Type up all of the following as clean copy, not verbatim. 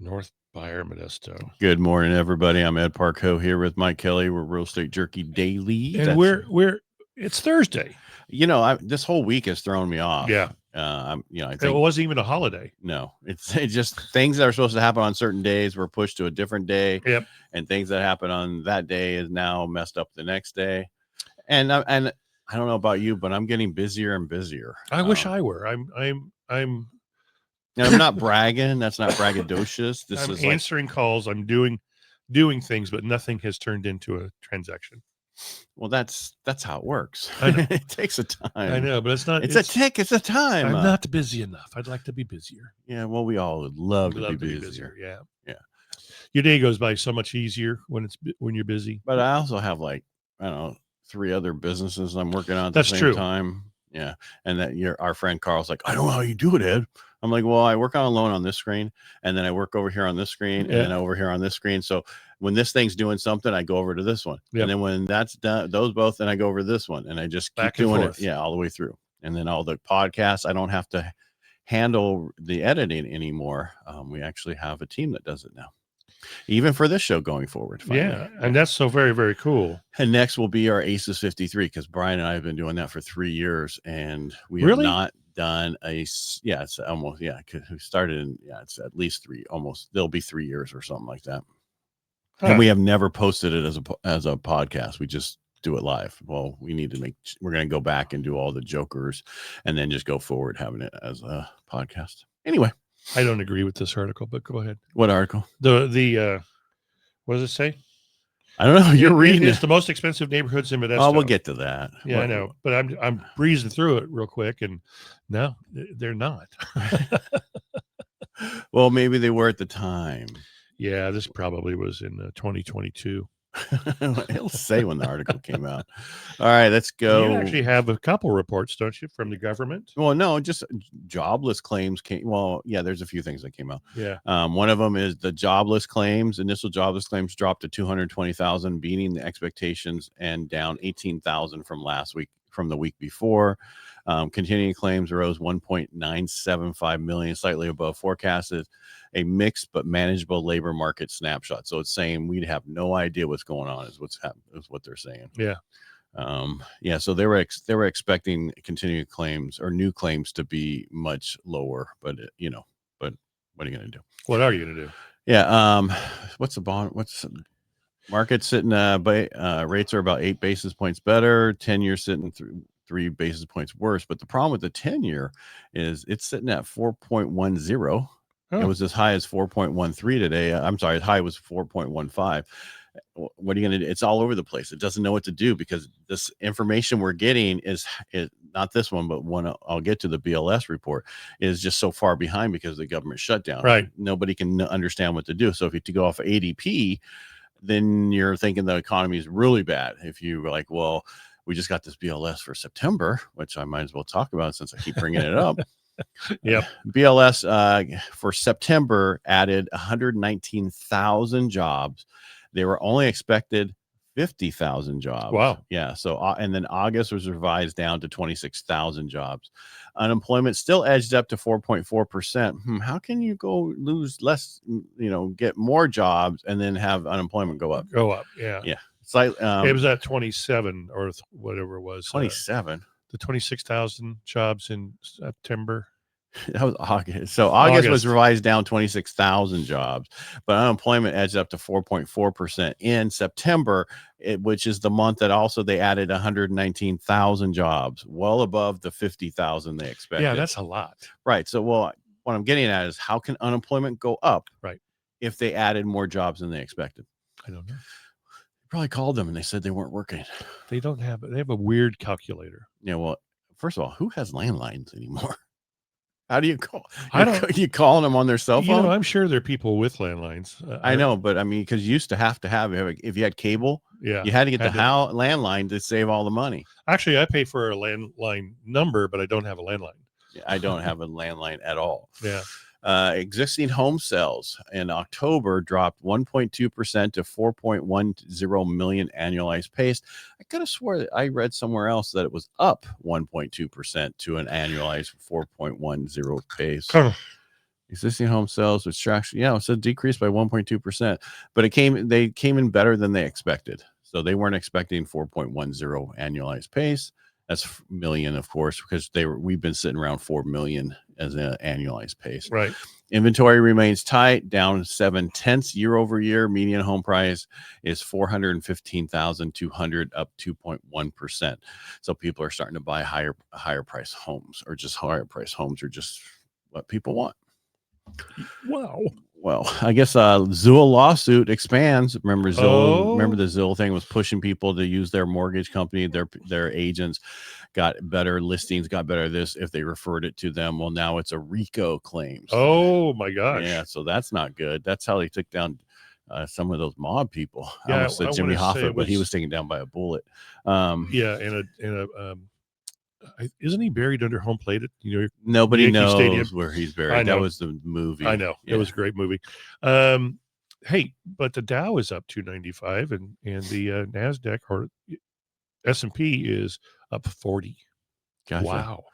North Buyer, Modesto. Good morning, everybody. I'm Ed Parcaut here with Mike Kelly. We're Real Estate Jerky Daily. And it's Thursday. This whole week has thrown me off. Yeah. I think it wasn't even a holiday. No, it's just things that are supposed to happen on certain days were pushed to a different day. Yep. And things that happen on that day is now messed up the next day. And I don't know about you, but I'm getting busier and busier. I wish I were. I'm not bragging. That's not braggadocious. I'm answering calls. I'm doing things, but nothing has turned into a transaction. Well, that's how it works. It takes a time. I know, but it's not. It's a tick. It's a time. I'm not busy enough. I'd like to be busier. Yeah, well, we all would love to be busier. Yeah. Yeah. Your day goes by so much easier when you're busy. But I also have 3 other businesses I'm working on at the same time. Yeah. And that our friend Carl's like, I don't know how you do it, Ed. I'm like, well, I work on a loan on this screen, and then I work over here on this screen, and then over here on this screen. So when this thing's doing something, I go over to this one. Yep. And then when that's done, those both, then I go over to this one, and I just keep doing it. Yeah, all the way through. And then all the podcasts, I don't have to handle the editing anymore. We actually have a team that does it now, even for this show going forward. Finally. Yeah, and that's so very, very cool. And next will be our Aces 53, because Brian and I have been doing that for 3 years, and we have not done it's almost, we started in, it's at least 3, almost, there'll be 3 years or something like that. Huh. And we have never posted it as a podcast. We just do it live. Well, we're going to go back and do all the jokers and then just go forward having it as a podcast. Anyway. I don't agree with this article, but go ahead. What article? The what does it say? I don't know. You're reading it's the most expensive neighborhoods in Modesto. Oh, we'll get to that. Yeah, I know, but I'm breezing through it real quick, and no, they're not. Well, maybe they were at the time. Yeah, this probably was in 2022. It'll say when the article came out. All right, let's go. You actually have a couple reports, don't you, from the government? Well, no, just jobless claims came. Well, yeah, there's a few things that came out. Yeah. One of them is the jobless claims. Initial jobless claims dropped to 220,000, beating the expectations, and down 18,000 from the week before. Continuing claims rose 1.975 million, slightly above forecasted. A mixed but manageable labor market snapshot. So it's saying we'd have no idea what's going on is what they're saying. Yeah. So they were expecting continuing claims or new claims to be much lower, but what are you going to do? What are you going to do? Yeah. What's the market sitting? Rates are about 8 basis points better. 10-year sitting 3 basis points worse. But the problem with the 10-year is it's sitting at 4.10. It was as high as 4.13 today. I'm sorry, the high was 4.15. What are you going to do? It's all over the place. It doesn't know what to do, because this information we're getting is not this one, but one I'll get to, the BLS report, is just so far behind because of the government shutdown. Right. Nobody can understand what to do. So if you go off ADP, then you're thinking the economy is really bad. If you were like, well, we just got this BLS for September, which I might as well talk about since I keep bringing it up. Yep. BLS for September added 119,000 jobs. They were only expected 50,000 jobs. Wow. Yeah. So and then August was revised down to 26,000 jobs. Unemployment still edged up to 4.4%. How can you go lose less, get more jobs and then have unemployment go up? Yeah. Yeah. It's like it was at 27 or whatever it was. 27. The 26,000 jobs in September. That was August. So August was revised down 26,000 jobs, but unemployment edged up to 4.4% in September, which is the month that also they added 119,000 jobs, well above the 50,000 they expected. Yeah, that's a lot. Right. So, what I'm getting at is, how can unemployment go up if they added more jobs than they expected? I don't know. Probably called them and they said they weren't working. They have a weird calculator. Yeah. Well, first of all, who has landlines anymore? How do you call? You calling them on their cell phone? I'm sure there are people with landlines. I know, but I mean, because you used to have if you had cable, you had to get the landline to save all the money. Actually, I pay for a landline number, but I don't have a landline. Yeah, I don't have a landline at all. Yeah. Existing home sales in October dropped 1.2% to 4.10 million annualized pace. I could have swore that I read somewhere else that it was up 1.2% to an annualized 4.10 pace. Existing home sales, which actually, it's a decrease by 1.2%, but they came in better than they expected. So they weren't expecting 4.10 annualized pace. That's million, of course, because we've been sitting around 4 million as an annualized pace. Right. Inventory remains tight, down 0.7 year over year. Median home price is $415,200, up 2.1%. So people are starting to buy higher price homes, or just higher price homes, or just what people want. Wow. Well, I guess Zillow lawsuit expands. Remember Zillow? Remember the Zillow thing was pushing people to use their mortgage company. Their agents got better listings, got better this if they referred it to them. Well, now it's a RICO claim. Oh my gosh. Yeah, so that's not good. That's how they took down some of those mob people. Yeah, I almost said Jimmy Hoffa, but he was taken down by a bullet. Yeah, isn't he buried under home plate at nobody Yankee knows Stadium? where he's buried. That was the movie. I know. Yeah. It was a great movie. Hey, but the Dow is up 295 and the NASDAQ or S&P is up 40. Gotcha. Wow.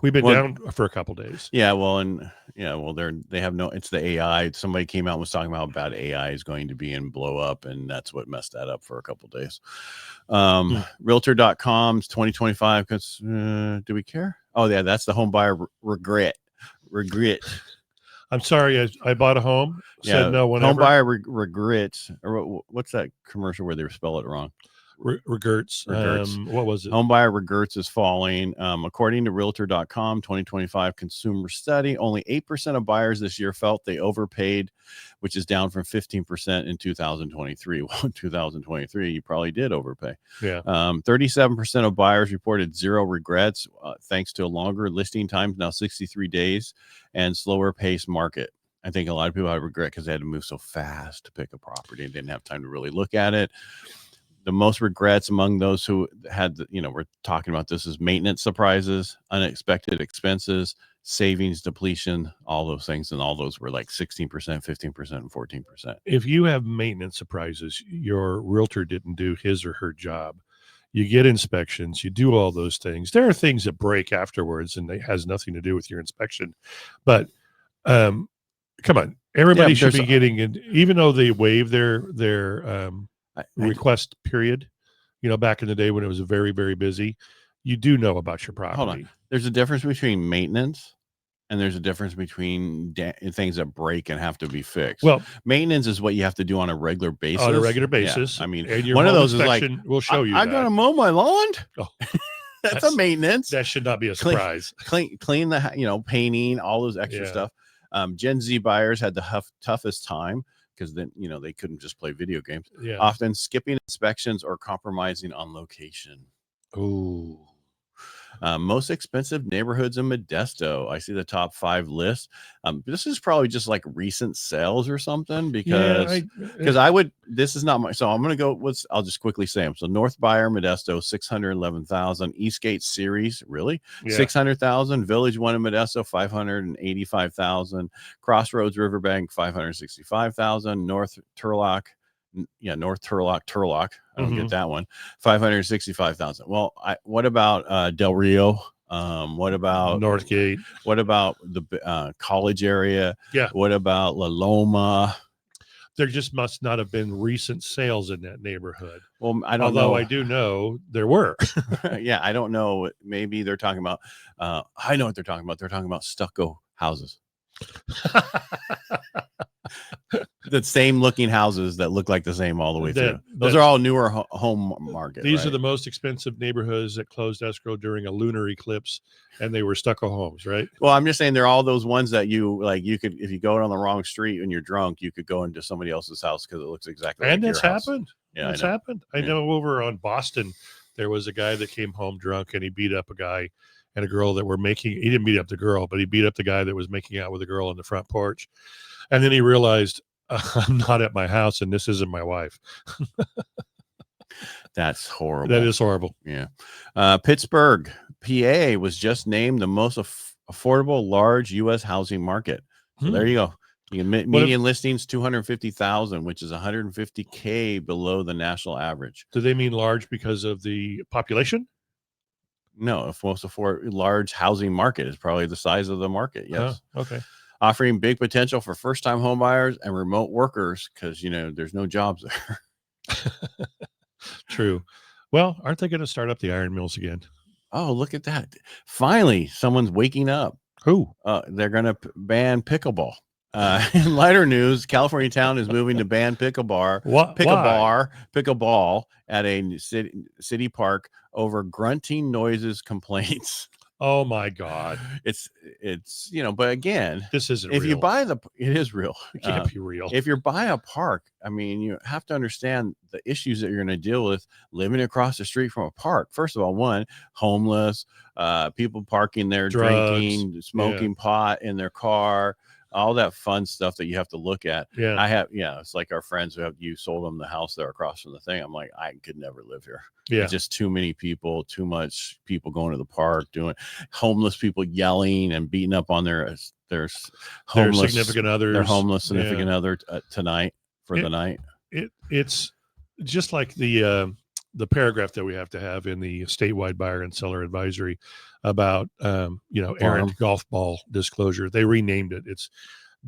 We've been down for a couple days. Yeah, well, they have it's the AI. Somebody came out and was talking about how bad AI is going to be and blow up, and that's what messed that up for a couple days. Realtor.com's 2025. Because do we care? Oh yeah, that's the home buyer regret. I'm sorry, I bought a home. Said no whenever. Home buyer regrets. Or what's that commercial where they spell it wrong? Regrets. What was it? Home buyer regrets is falling. According to Realtor.com 2025 consumer study, only 8% of buyers this year felt they overpaid, which is down from 15% in 2023. Well, in 2023, you probably did overpay. Yeah. 37% of buyers reported zero regrets, thanks to a longer listing times, now 63 days, and slower pace market. I think a lot of people had regret because they had to move so fast to pick a property and didn't have time to really look at it. The most regrets among those who had, we're talking about this, is maintenance surprises, unexpected expenses, savings depletion, all those things. And all those were like 16%, 15%, and 14%. If you have maintenance surprises, your realtor didn't do his or her job. You get inspections, you do all those things. There are things that break afterwards and it has nothing to do with your inspection. But come on, everybody should be getting it, even though they waive their request period, back in the day when it was very, very busy. You do know about your property. Hold on. There's a difference between maintenance and there's a difference between things that break and have to be fixed. Well, maintenance is what you have to do on a regular basis. Yeah. I mean, one of those is like, we'll show you. I got to mow my lawn. Oh. That's a maintenance. That should not be a surprise. Clean the, painting, all those extra stuff. Gen Z buyers had the toughest time, because then, they couldn't just play video games. Yeah. Often skipping inspections or compromising on location. Ooh. Most expensive neighborhoods in Modesto. I see the top 5 list. This is probably just like recent sales or something, because this is not my, so I'm going to go, I'll just quickly say them. So North Buyer, Modesto, 611,000. Eastgate Series, really? Yeah. 600,000. Village One in Modesto, 585,000. Crossroads Riverbank, 565,000. North Turlock. Turlock. I don't get that one. 565,000. Well, what about Del Rio? What about Northgate? What about the college area? Yeah. What about La Loma? There just must not have been recent sales in that neighborhood. Well, I don't know. Although I do know there were. Yeah, I don't know. Maybe they're talking about. I know what they're talking about. They're talking about stucco houses. The same looking houses that look like the same all the way through. Those are all newer home market. These are the most expensive neighborhoods that closed escrow during a lunar eclipse, and they were stucco homes, right? Well, I'm just saying they're all those ones that you could, if you go on the wrong street and you're drunk, you could go into somebody else's house because it looks exactly like your house. Happened. Yeah, that's happened. I know over on Boston, there was a guy that came home drunk and he beat up a guy and a girl that were making. He didn't beat up the girl, but he beat up the guy that was making out with a girl on the front porch. And then he realized, I'm not at my house and this isn't my wife. That's horrible. That is horrible. Yeah. Pittsburgh, PA was just named the most affordable large U.S. housing market. So there you go. Median listings 250,000, which is 150K below the national average. Do they mean large because of the population? No, if most large housing market is probably the size of the market. Yes. Oh, okay. offering big potential for first-time home buyers and remote workers because, there's no jobs there. True. Well, aren't they going to start up the iron mills again? Oh, look at that. Finally, someone's waking up. Who? They're going to ban pickleball. In lighter news, California town is moving to ban pickleball at a city park over grunting noises complaints. Oh my God. It's but again, this isn't if real. you buy it is real. It can't be real. If you're buying a park, I mean, you have to understand the issues that you're going to deal with living across the street from a park. First of all, one, homeless, people parking there, drugs, drinking, smoking pot in their car, all that fun stuff that you have to look at. Yeah. It's like our friends you sold them the house there across from the thing. I'm like, I could never live here. Yeah. It's just too many people, too much people going to the park, doing homeless people yelling and beating up on their homeless significant others. Their homeless significant other tonight for the night. It's just like the paragraph that we have to have in the statewide buyer and seller advisory about errant golf ball disclosure. They renamed it. It's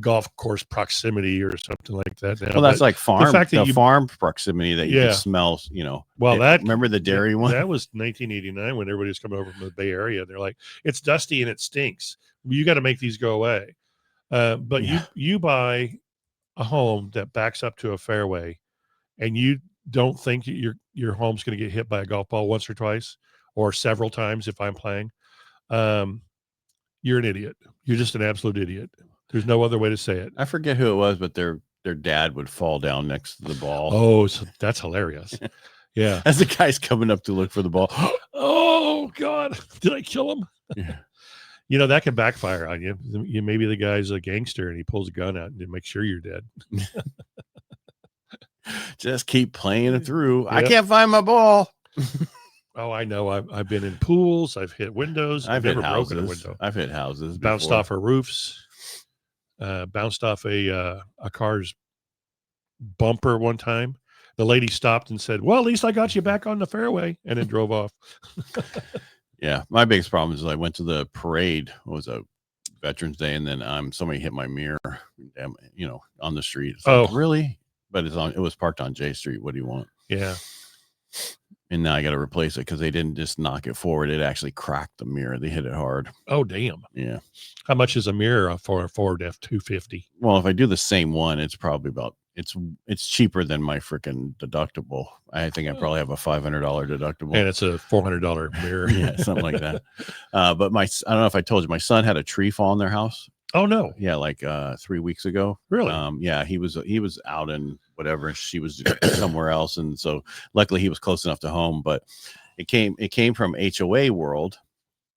golf course proximity or something like that now. Well, that's like farm. The fact that farm proximity that you can smell. Well, remember the dairy one? That was 1989 when everybody was coming over from the Bay Area. They're like, it's dusty and it stinks. You got to make these go away. But you buy a home that backs up to a fairway, and you don't think your home's going to get hit by a golf ball once or twice or several times if I'm playing, you're an idiot. You're just an absolute idiot. There's no other way to say it. I forget who it was, but their dad would fall down next to the ball. Oh, so that's hilarious. Yeah. As the guy's coming up to look for the ball. Oh God, did I kill him? Yeah. That can backfire on you. Maybe the guy's a gangster and he pulls a gun out and make sure you're dead. Just keep playing it through. Yep. I can't find my ball. Oh, I know. I've been in pools. I've hit windows. I've never hit houses. Broken a window. I've hit houses. Bounced off of roofs. Bounced off a car's bumper one time. The lady stopped and said, "Well, at least I got you back on the fairway," and then drove off. Yeah, my biggest problem is I went to the parade. It was a Veterans Day, and then somebody hit my mirror, on the street. It's like, really? But it was parked on J Street. What do you want? Yeah. And now I got to replace it because they didn't just knock it forward. It actually cracked the mirror. They hit it hard. Oh, damn. Yeah. How much is a mirror for a Ford F-250? Well, if I do the same one, it's probably it's cheaper than my freaking deductible. I think I probably have a $500 deductible. And it's a $400 mirror. Yeah, something like that. But I don't know if I told you, my son had a tree fall in their house. Oh no. Yeah, like 3 weeks ago. Really? Yeah, he was out in whatever, and she was somewhere else, and so luckily he was close enough to home. But it came from HOA world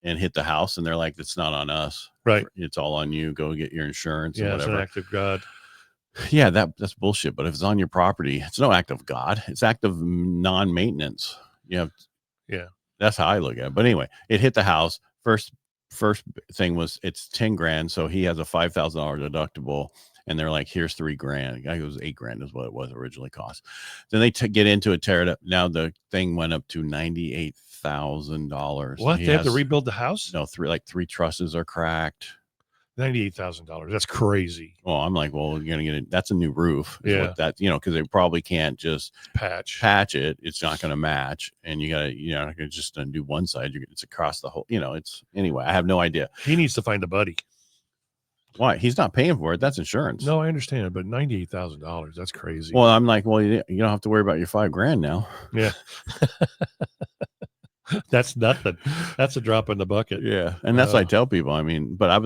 and hit the house, and they're like, "It's not on us. Right? It's all on you. Go get your insurance." Yeah, or whatever. It's an act of God. Yeah, that's bullshit. But if it's on your property, it's no act of God. It's act of non-maintenance. Yeah. That's how I look at it. But anyway, it hit the house. First thing was it's $10,000, so he has a $5,000 deductible, and they're like, here's $3,000. The guy goes $8,000 is what it was originally cost. Then they get into it, tear it up. Now the thing went up to $98,000. What? They have to rebuild the house? No, three trusses are cracked. $98,000. That's crazy. Well, I'm like, well, you're gonna get it. That's a new roof. Yeah. Because they probably can't just patch it. It's not going to match, and you gotta, not gonna just do one side. It's across the whole. It's anyway. I have no idea. He needs to find a buddy. Why? He's not paying for it. That's insurance. No, I understand, but $98,000. That's crazy. Well, I'm like, well, you don't have to worry about your $5,000 now. Yeah. That's nothing. That's a drop in the bucket. Yeah. And that's what I tell people. I mean, but I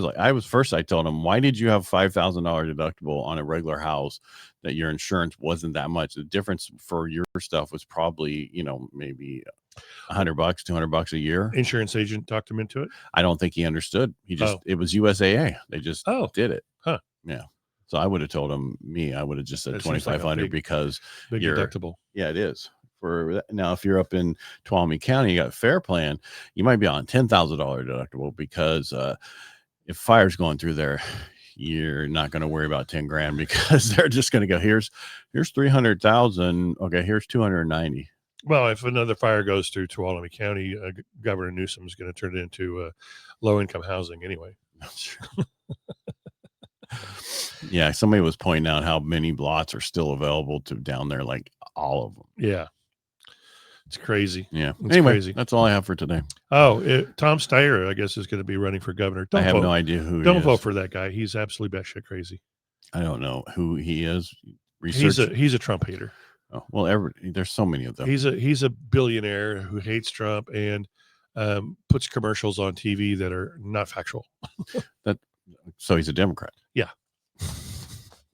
told them, why did you have $5,000 deductible on a regular house that your insurance wasn't that much? The difference for your stuff was probably, maybe $100, $200 a year. Insurance agent talked him into it. I don't think he understood. It was USAA. They just did it. Huh. Yeah. So I would have told him, I would have just said $2,500 because big deductible. Yeah, it is. Now, if you're up in Tuolumne County, you got Fair Plan, you might be on $10,000 deductible because if fire's going through there, you're not going to worry about $10,000 because they're just going to go, here's 300,000. Okay, here's 290. Well, if another fire goes through Tuolumne County, Governor Newsom is going to turn it into low income housing anyway. That's true. Yeah, somebody was pointing out how many lots are still available to down there, like all of them. Yeah. It's crazy. Yeah. It's anyway, crazy. That's all I have for today. Oh, Tom Steyer, I guess, is going to be running for governor. I have no idea who Don't vote for that guy. He's absolutely batshit crazy. I don't know who he is. He's a Trump hater. Oh, well, there's so many of them. He's a billionaire who hates Trump and puts commercials on TV that are not factual. So he's a Democrat. Yeah.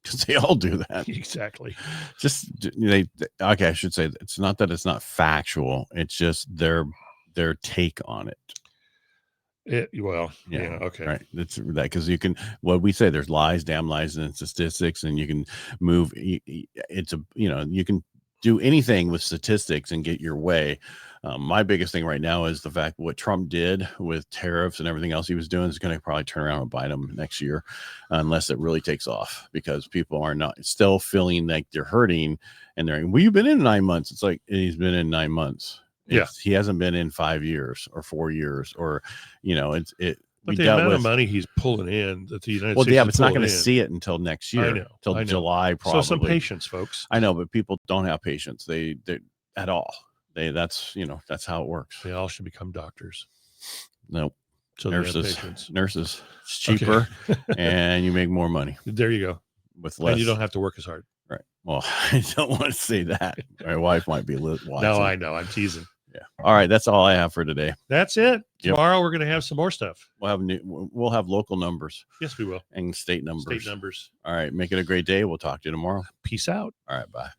Because they all do that. Exactly. Okay, I should say it's not that it's not factual. It's just their take on it. Okay. Right. That's that because you can, what we say, there's lies, damn lies, and statistics, and you can move. You can do anything with statistics and get your way. My biggest thing right now is the fact what Trump did with tariffs and everything else he was doing is going to probably turn around and bite him next year, unless it really takes off, because people are not still feeling like they're hurting and they're, well, you've been in 9 months. It's like, he's been in 9 months. He hasn't been in 5 years or 4 years or, But the amount of money he's pulling in that the United States but it's not going to see it until next year. I know. Till July, probably. So some patience, folks. I know, but people don't have patience. They at all. That's how it works. They all should become doctors. Nope. So nurses. It's cheaper, and you make more money. There you go. With less. And you don't have to work as hard. Right. Well, I don't want to say that. My wife might be watching. No, I know. I'm teasing. Yeah. All right. That's all I have for today. That's it. Tomorrow we're going to have some more stuff. We'll have local numbers. Yes, we will. And state numbers. All right. Make it a great day. We'll talk to you tomorrow. Peace out. All right. Bye.